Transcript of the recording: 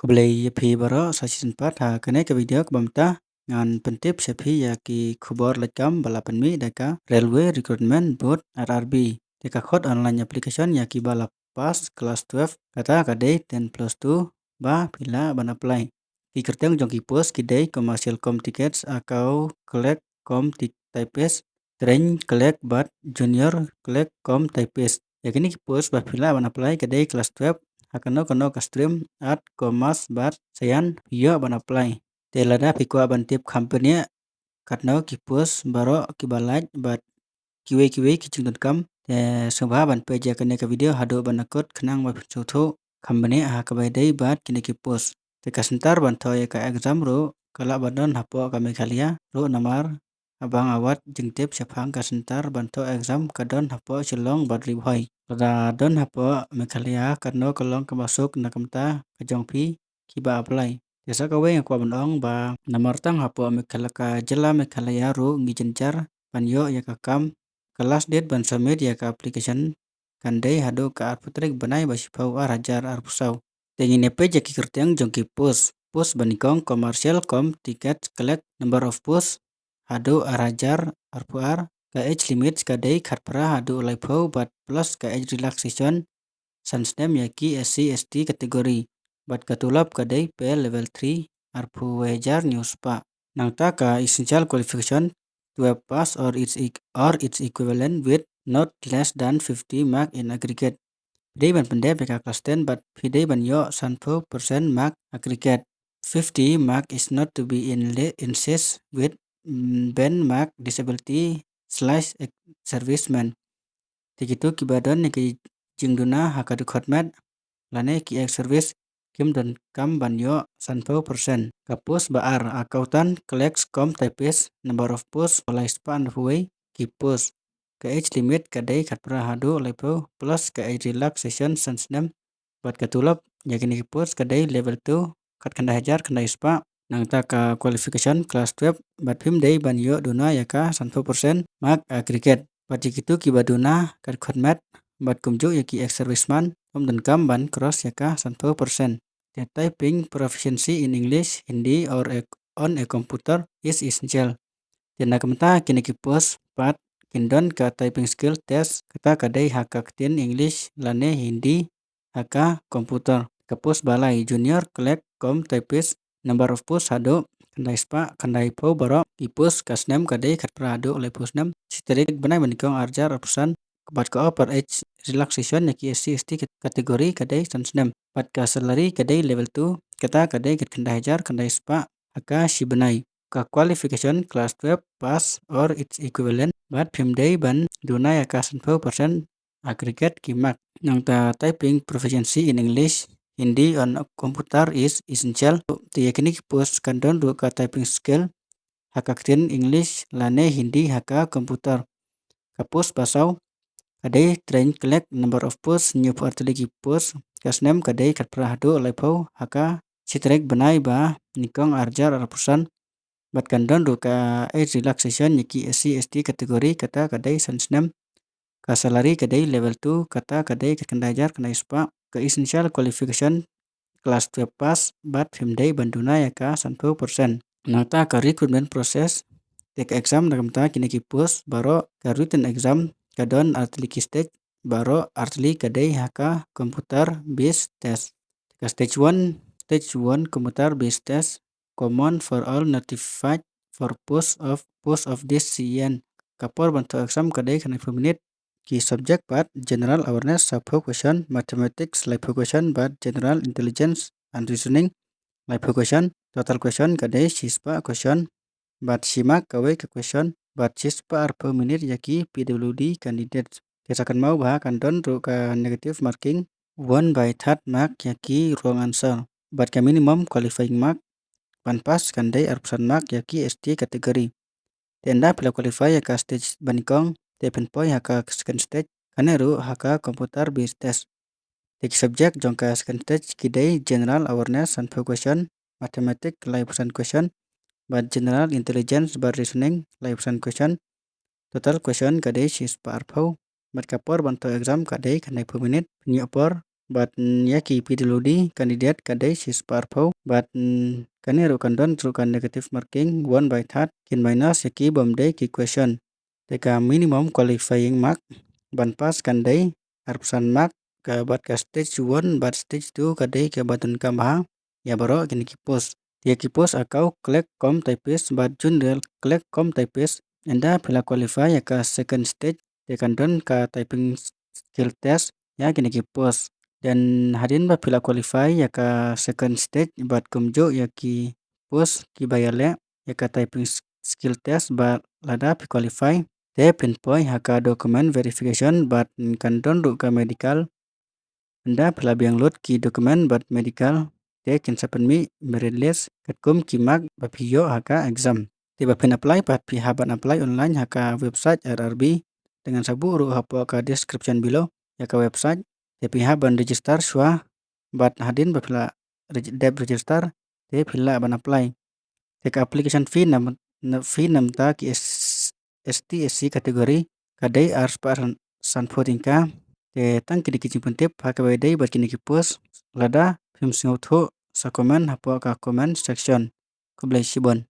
Kublai phi baro sasisin pat ha kene ke video ke bamta ngan pentip sephi ya ki khubor lekam bala penmi deka railway recruitment board RRB deka khot online application ya ki bala pas kelas 12 kata kadai 10 plus 2 ba pila ban apply ki kerteng jong ki post ki dai commercial com tickets akau collect com types train collect bat junior collect com types ya kini ki post ba pila ban apply kadai kelas 12 hakano kano ka stream at commerce bat sayan yo ban apply telada pikwa ban tip company katno ki post baro ki balaj bat kiwe kiching.com subha ban page kene ka video hado ban akot khnang ba chotho company ha ka bai dai bat kine ki post te ka sentar ban thoy ka exam ro kala badon hapo ka Meghalaya ro namar abang awat jengtip sephang ka sentar ban tho exam kadon hapo Shillong badri bhoi da don hapo Meghalaya katno kalong ka masuk nakamta kajongpi kiba apply jasa kawe ngakwa banong ba namar tang hapo Meghalaya ka jela Meghalaya ro ngijencar panyo ya ka kam kelas date ban submit ya ka application kandai hado ka arputrek banai basipau arajar arpusau tengine page ki kerteng jongki post banikong commercial com ticket collect number of post hado arajar arpuar ka age limit kadai khatpra hado laipau bat plus ka age relaxation sanstem yaki SC ST kategori bat katulap kadai PL level 3 arpu wejar newspa nangta ka essential qualification 12 pass or its equivalent with not less than 50 mark in aggregate. Pidai ban pendek beka kelas 10 but pidai ban yo 100% mark aggregate. 50 mark is not to be insist with band mark disability / serviceman. Tikitu kibadon ni ki jingduna hakadu khotmat lane ki ek service kim dan kam ban yo 100%. Kapus baar akautan collects com types number of post oleh span huwei ki post ke age limit kadai khatpra hado lepo plus ke age relaxation sansnem bat katulap yakini ki post kadai level 2 kat kanda hajar kanda ispa nangta ka qualification class 12 bat phim dei ban yo duna yaka 100% mark aggregate bat jikitu ki baduna kat khotmat bat kumju yaki ex serviceman om dan kam ban cross yaka 100%. The typing proficiency in English, Hindi or on a computer is essential. Tena kamta kini ki post pat kindon ka typing skill test kata kadai haka ktin English lane Hindi haka komputer ka post balai junior collect com typist number of post hado kandai spa kandai po baro ki post kasnem kadai khatpra hado oleh post nem siterik banai banikong arjar option bat ka upper age relaxation yaki SC ST kategori kadai sansnem bat ka salary kadai level 2 kata kadai kandai hajar kandai spa haka si banai ka qualification class 12 pass or its equivalent bat phimdei ban duna yaka 100% aggregate ki mark nangta typing proficiency in English Hindi on a computer is essential to yakini post kandon ru ka typing skill hakaktin English lane Hindi haka komputer ka post pasau kadai train collect number of post new artilegi post kasnem kadai khatpra hado lepo haka sitrek banai ba nikong arjar arpusan bat kandon ru ka age relaxation yaki SC ST kategori kata kadai sansnem ka salary kadai level 2 kata kadai kanda hajar kanda ispa ka essential qualification class 12 pass bat phimdei banduna yaka 100%. Nangta ka recruitment process tek exam nakamta kini ki post baro ka written exam kadon artli ki stage baro artli kadai haka computer based test ka stage 1 computer based test common for all notified for post of this CN kapor bantu exam kadai kana minute ki subject part general awareness sub question mathematics life question but general intelligence and reasoning life question total question kadai sispa question but simak kawe ke question but sispa per minute yaki PWD candidate kesakan mau bah kandon ru ka negative marking 1 by third mark yaki wrong answer but ka minimum qualifying mark panpas kandai arpusan mark yaki ST kategori tenda pila qualify yaka stage banikong tepen poi haka second stage kaneru haka computer based test tek subject jongka second stage kidai general awareness and question mathematics life question but general intelligence but reasoning life question total question kadai sis par phau bat kapor bantu exam kadai kanai per minute nyopor but yaki PWD candidate kadai sis parpau but kani rukan don trukan negative marking 1 by third kin minus yaki bomdai ki question teka minimum qualifying mark ban pass kandai arpsan mark ka bat ka stage 1 but stage 2 kadai ke batun kamha ya baro kini ki post ya ki post akau click com typist but general click com typist anda pila qualify ya ka second stage tekan don ka typing skill test ya kini ki post dan hadin ba pila qualify ya ka second stage but kumjo ya ki post ki bayale ya ka typing skill test ba lada pi qualify te pinpoint haka document verification but kan don ru ka medical anda pila biang load ki dokumen but medical te kin sapen mi merit list katkum ki mark baphiyo haka exam te bapin apply pat pi haban apply online haka website RRB dengan sabu ru hapo ka description below ya ka website te pi haban register shwa but hadin bapila deb register te pila ban apply te ka application fee fee namta ki ST SC kategori kadai ars paran sanfotingka te tang kidi kicing pentip haka wedai bat kini ki post lada film singot ho sa comment hapo ka comment section kublai sibon